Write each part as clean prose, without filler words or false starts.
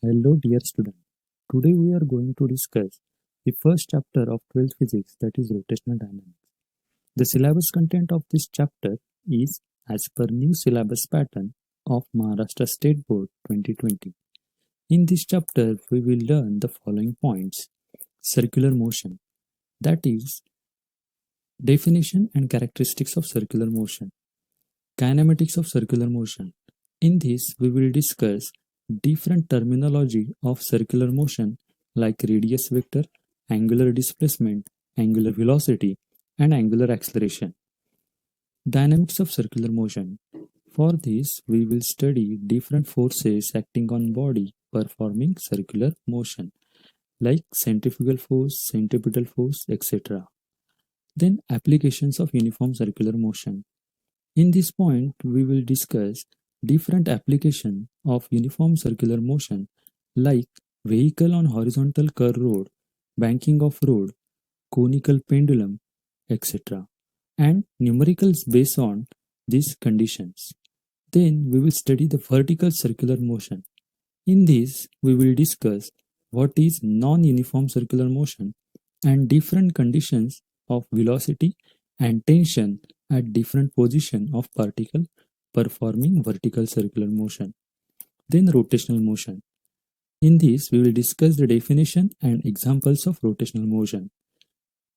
Hello, dear student. Today we are going to discuss the first chapter of 12th physics, that is rotational dynamics. The syllabus content of this chapter is as per new syllabus pattern of Maharashtra State Board 2020. In this chapter, we will learn the following points: circular motion, that is definition and characteristics of circular motion; kinematics of circular motion. In this, we will discuss different terminology of circular motion like radius vector, angular displacement, angular velocity, and angular acceleration. Dynamics of circular motion. For this, we will study different forces acting on body performing circular motion like centrifugal force, centripetal force, etc. Then applications of uniform circular motion. In this point, we will discuss different application of uniform circular motion like vehicle on horizontal curve road, banking of road, conical pendulum, etc. and numericals based on these conditions. Then we will study the vertical circular motion. In this, we will discuss what is non-uniform circular motion and different conditions of velocity and tension at different position of particle performing vertical circular motion. Then rotational motion. In this, we will discuss the definition and examples of rotational motion.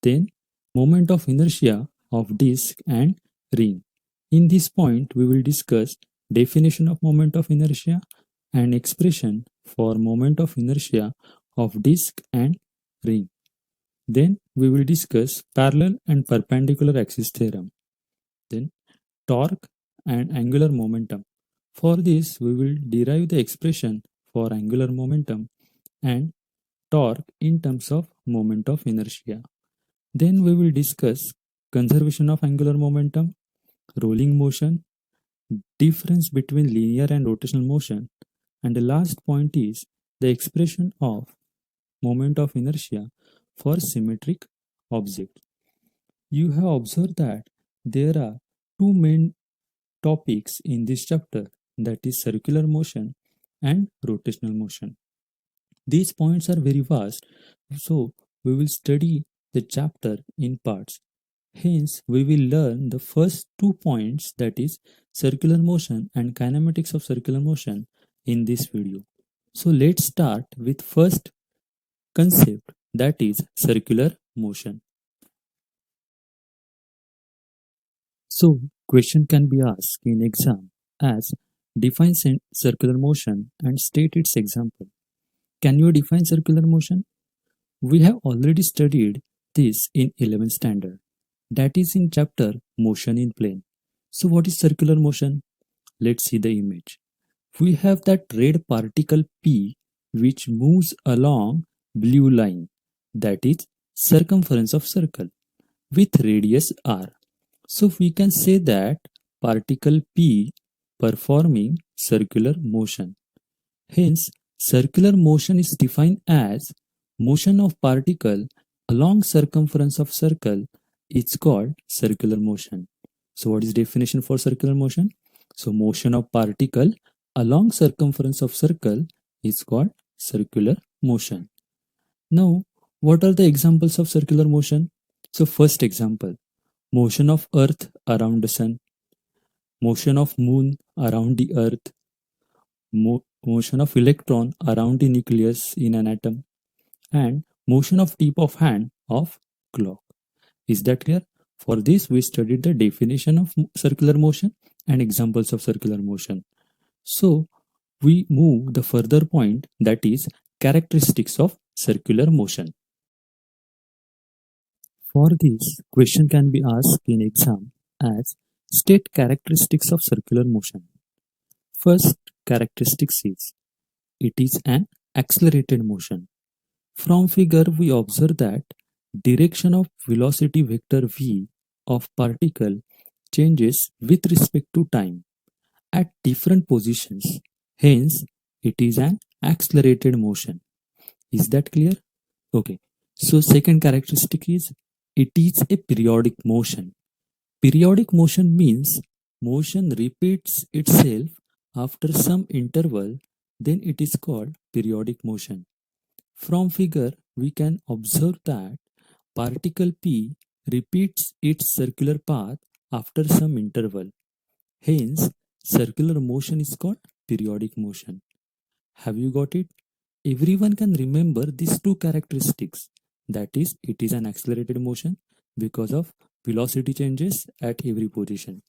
Then moment of inertia of disk and ring. In this point, we will discuss definition of moment of inertia and expression for moment of inertia of disk and ring. Then we will discuss parallel and perpendicular axis theorem. Then torque and angular momentum. For this, we will derive the expression for angular momentum and torque in terms of moment of inertia. Then we will discuss conservation of angular momentum, rolling motion, difference between linear and rotational motion, and the last point is the expression of moment of inertia for symmetric objects. You have observed that there are two main topics in this chapter, that is circular motion and rotational motion. These points are very vast, so we will study the chapter in parts. Hence, we will learn the first 2 points, that is circular motion and kinematics of circular motion, in this video. So let's start with first concept, that is circular motion. So question can be asked in exam as define circular motion and state its example. Can you define circular motion? We have already studied this in 11th standard. That is in chapter motion in plane. So what is circular motion? Let's see the image. We have that red particle P which moves along blue line, that is circumference of circle, with radius r. So we can say that particle P performing circular motion. Hence, circular motion is defined as motion of particle along circumference of circle is called circular motion. So what is definition for circular motion? So motion of particle along circumference of circle is called circular motion. Now, what are the examples of circular motion? So first example, motion of earth around the sun, motion of moon around the earth, motion of electron around the nucleus in an atom, and motion of tip of hand of clock. Is that clear? For this, we studied the definition of circular motion and examples of circular motion. So we move the further point, that is characteristics of circular motion. For this, question can be asked in exam as state characteristics of circular motion. First characteristics is it is an accelerated motion. From figure we observe that direction of velocity vector v of particle changes with respect to time at different positions. Hence, it is an accelerated motion. Is that clear? Okay. So second characteristic is it is a periodic motion. Periodic motion means motion repeats itself after some interval then it is called periodic motion. From figure, we can observe that particle P repeats its circular path after some interval. Hence, circular motion is called periodic motion. Have you got it? Everyone can remember these two characteristics. That is, it is an accelerated motion because of velocity changes at every position.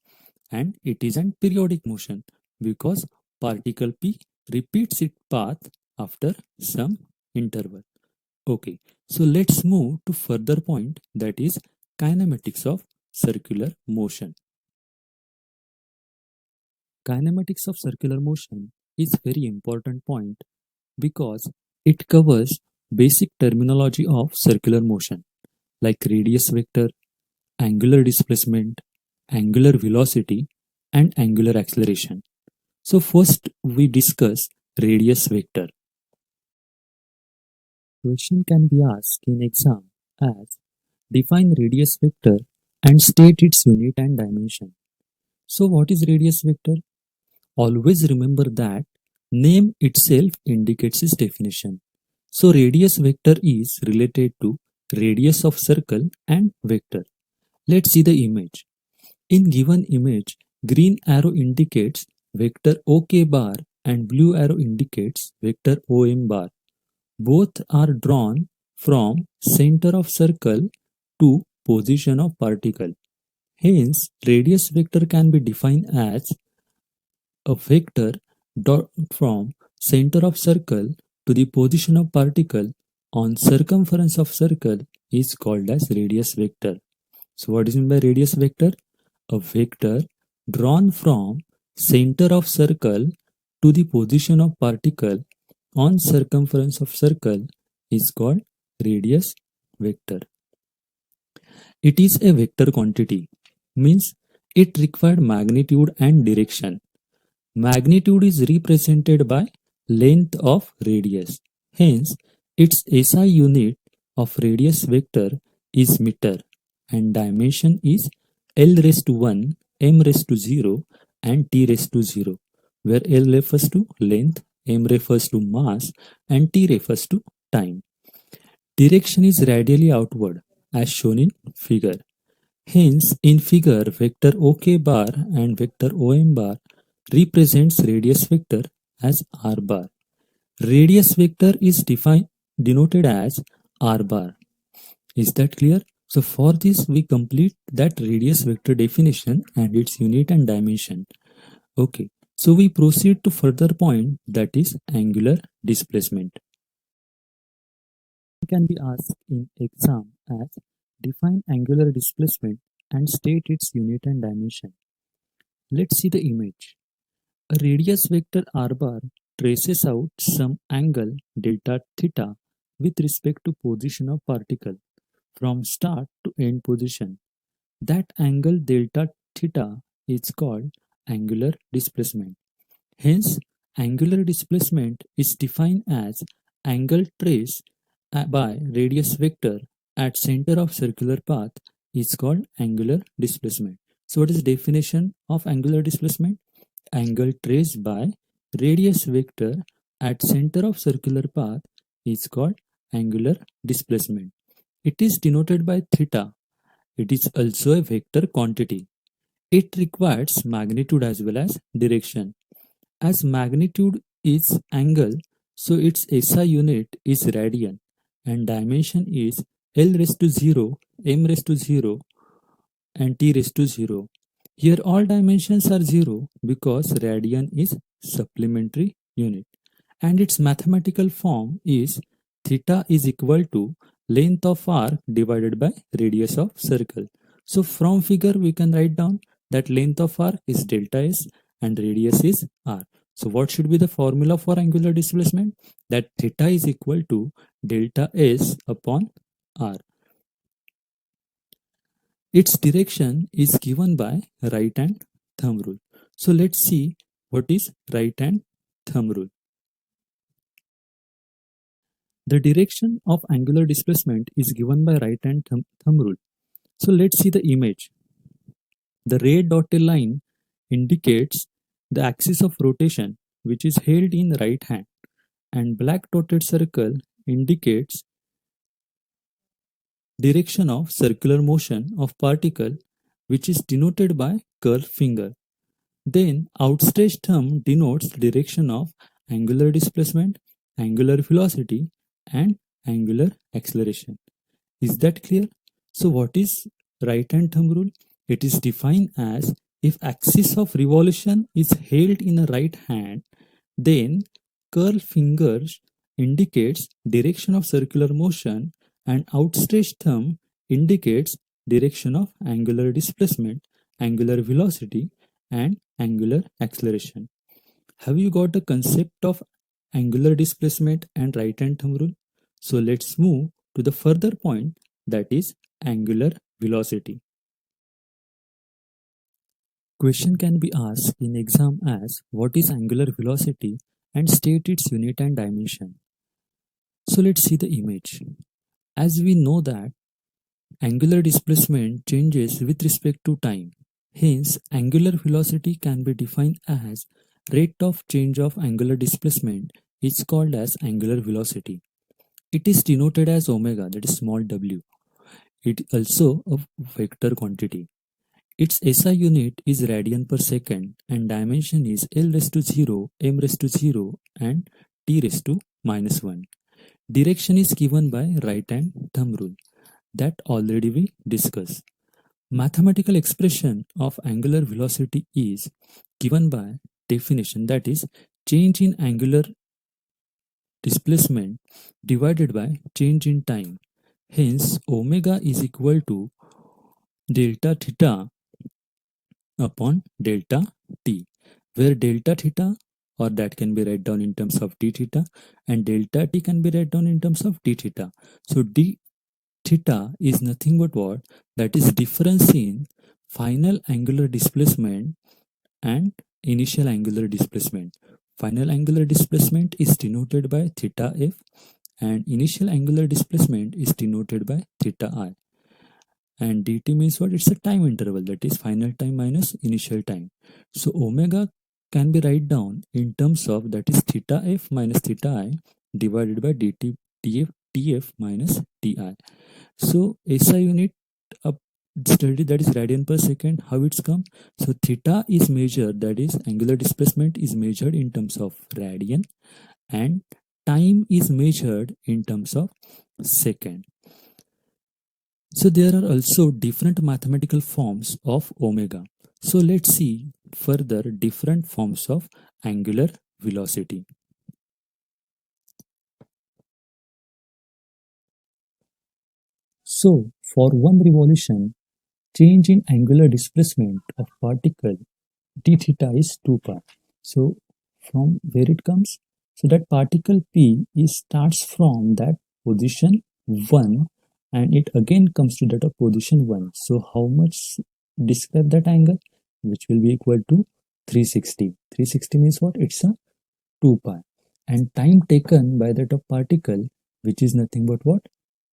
And it is an periodic motion because particle P repeats its path after some interval. Okay, so let's move to further point, that is kinematics of circular motion. Kinematics of circular motion is very important point because it covers basic terminology of circular motion like radius vector, angular displacement, angular velocity, and angular acceleration. So first we discuss radius vector. Question can be asked in exam as define radius vector and state its unit and dimension. So what is radius vector? Always remember that name itself indicates its definition. So radius vector is related to radius of circle and vector. Let's see the image. In given image, green arrow indicates vector OK bar and blue arrow indicates vector OM bar. Both are drawn from center of circle to position of particle. Hence, radius vector can be defined as a vector dot from center of circle to the position of particle on circumference of circle is called as radius vector. So what is meant by radius vector? A vector drawn from center of circle to the position of particle on circumference of circle is called radius vector. It is a vector quantity, means it required magnitude and direction. Magnitude is represented by length of radius. Hence, its SI unit of radius vector is meter and dimension is L raised to 1, M raised to 0 and T raised to 0, where L refers to length, M refers to mass and T refers to time. Direction is radially outward as shown in figure. Hence, in figure, vector OK bar and vector OM bar represents radius vector as R bar. Radius vector is denoted as R bar. Is that clear? So for this we complete that radius vector definition and its unit and dimension. Okay, so we proceed to further point, that is angular displacement. It can be asked in exam as define angular displacement and state its unit and dimension. Let's see the image. A radius vector r bar traces out some angle delta theta with respect to position of particle from start to end position. That angle delta theta is called angular displacement. Hence, angular displacement is defined as angle traced by radius vector at center of circular path is called angular displacement. So what is the definition of angular displacement? Angle traced by radius vector at center of circular path is called angular displacement. It is denoted by theta. It is also a vector quantity. It requires magnitude as well as direction. As magnitude is angle, so its SI unit is radian and dimension is L raised to 0, M raised to 0 and T raised to 0. Here all dimensions are 0 because radian is supplementary unit and its mathematical form is theta is equal to length of arc divided by radius of circle. So from figure we can write down that length of arc is delta s and radius is r. So what should be the formula for angular displacement? That theta is equal to delta s upon r. Its direction is given by right hand thumb rule. So let's see what is right hand thumb rule. The direction of angular displacement is given by right hand thumb rule. So let's see the image. The red dotted line indicates the axis of rotation, which is held in right hand, and black dotted circle indicates direction of circular motion of particle, which is denoted by curved finger. Then outstretched thumb denotes direction of angular displacement, angular velocity, and angular acceleration. Is that clear? So what is right hand thumb rule? It is defined as if axis of revolution is held in a right hand, then curl fingers indicates direction of circular motion and outstretched thumb indicates direction of angular displacement, angular velocity, and angular acceleration. Have you got the concept of angular displacement and right hand thumb rule? So let's move to the further point, that is angular velocity. Question can be asked in exam as what is angular velocity and state its unit and dimension. So let's see the image. As we know that angular displacement changes with respect to time. Hence, angular velocity can be defined as rate of change of angular displacement is called as angular velocity. It is denoted as omega, that is small w. It is also a vector quantity. Its SI unit is radian per second and dimension is L raised to 0, M raised to 0 and T raised to minus 1. Direction is given by right hand thumb rule that already we discussed. Mathematical expression of angular velocity is given by definition, that is change in angular displacement divided by change in time. Hence omega is equal to delta theta upon delta t, where delta theta, or that can be written down in terms of d theta, and delta t can be written down in terms of d theta. So d theta is nothing but what? That is difference in final angular displacement and initial angular displacement. Final angular displacement is denoted by theta f and initial angular displacement is denoted by theta I. And dt means what? It's a time interval, that is final time minus initial time. So omega can be written down in terms of, that is theta f minus theta I divided by dt tf minus ti. So SI unit of study, that is radian per second. How it's come? So theta is measured, that is angular displacement is measured in terms of radian and time is measured in terms of second. So there are also different mathematical forms of omega. So let's see further different forms of angular velocity. So for one revolution, change in angular displacement of particle d theta is 2 pi. So from where it comes? So that particle p is starts from that position 1 and it again comes to that of position 1. So how much describe that angle? Which will be equal to 360. 360 means what? It's a 2 pi. And time taken by that of particle, which is nothing but what?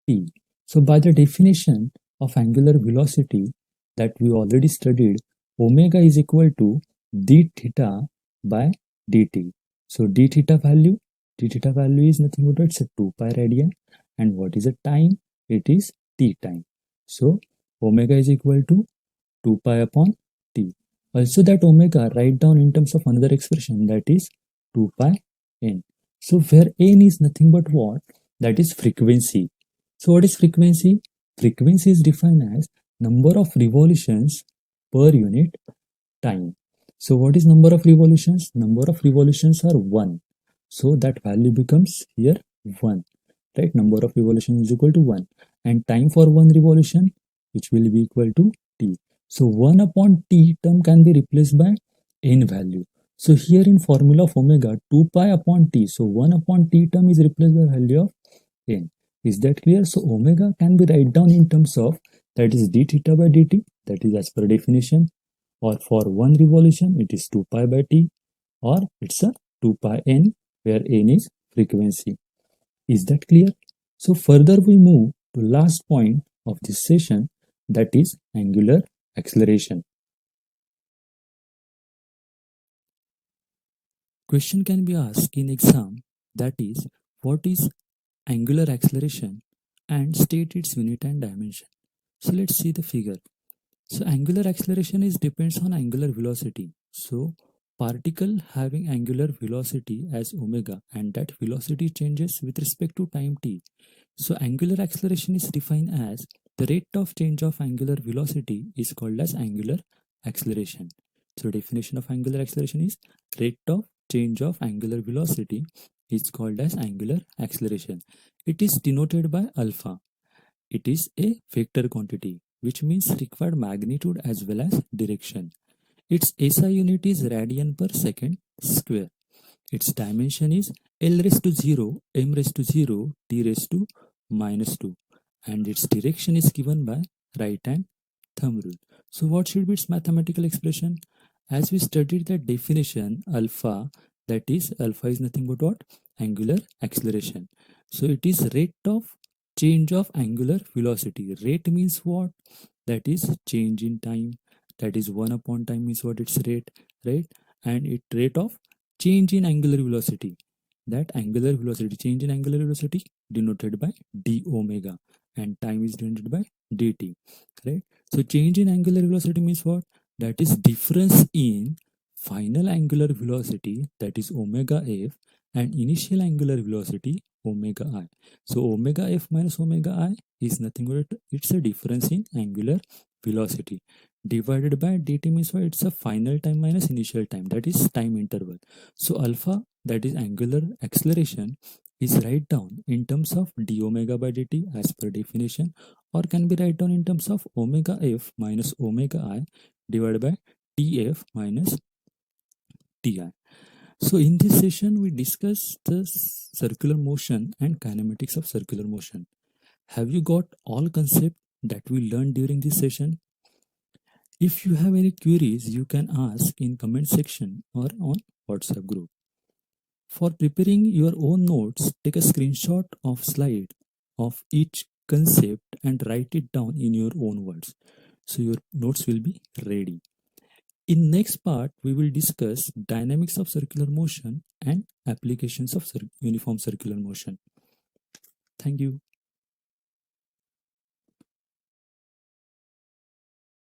T. So by the definition of angular velocity that we already studied, omega is equal to d theta by dt. So d theta value is nothing but it's a 2 pi radian. And what is the time? It is t time. So omega is equal to 2 pi upon t. Also that omega write down in terms of another expression, that is 2 pi n. So where n is nothing but what? That is frequency. So what is frequency? Frequency is defined as number of revolutions per unit time. So what is number of revolutions? Number of revolutions are 1. So that value becomes here 1. Right? Number of revolutions is equal to 1. And time for one revolution, which will be equal to t. So 1 upon t term can be replaced by n value. So here in formula of omega, 2 pi upon t. So 1 upon t term is replaced by value of n. Is that clear? So omega can be written down in terms of, that is d theta by dt, that is as per definition, or for one revolution it is 2 pi by t, or it's a 2 pi n where n is frequency. Is that clear? So further we move to last point of this session, that is angular acceleration. Question can be asked in exam, that is, what is angular acceleration and state its unit and dimension. So let's see the figure. So angular acceleration is depends on angular velocity. So particle having angular velocity as omega, and that velocity changes with respect to time t. So angular acceleration is defined as the rate of change of angular velocity is called as angular acceleration. So definition of angular acceleration is rate of change of angular velocity is called as angular acceleration. It is denoted by alpha. It is a vector quantity, which means required magnitude as well as direction. Its SI unit is radian per second square. Its dimension is L raised to 0, M raised to 0, T raised to minus 2. And its direction is given by right hand thumb rule. So what should be its mathematical expression? As we studied the definition, alpha, that is, alpha is nothing but what? Angular acceleration. So it is rate of change of angular velocity. Rate means what? That is change in time. That is 1 upon time means what? Its rate, right? And it rate of change in angular velocity. That angular velocity, change in angular velocity denoted by d omega, and time is denoted by dt, right? So change in angular velocity means what? That is difference in final angular velocity, that is omega f, and initial angular velocity omega I. So omega f minus omega I is nothing but it's a difference in angular velocity divided by dt means what? It's a final time minus initial time, that is time interval. So alpha, that is angular acceleration, is write down in terms of d omega by dt as per definition, or can be write down in terms of omega f minus omega I divided by tf minus ti. So in this session we discuss the circular motion and kinematics of circular motion. Have you got all concepts that we learned during this session? If you have any queries, you can ask in comment section or on WhatsApp group. For preparing your own notes, take a screenshot of slide of each concept and write it down in your own words. So your notes will be ready. In next part, we will discuss dynamics of circular motion and applications of uniform circular motion. Thank you.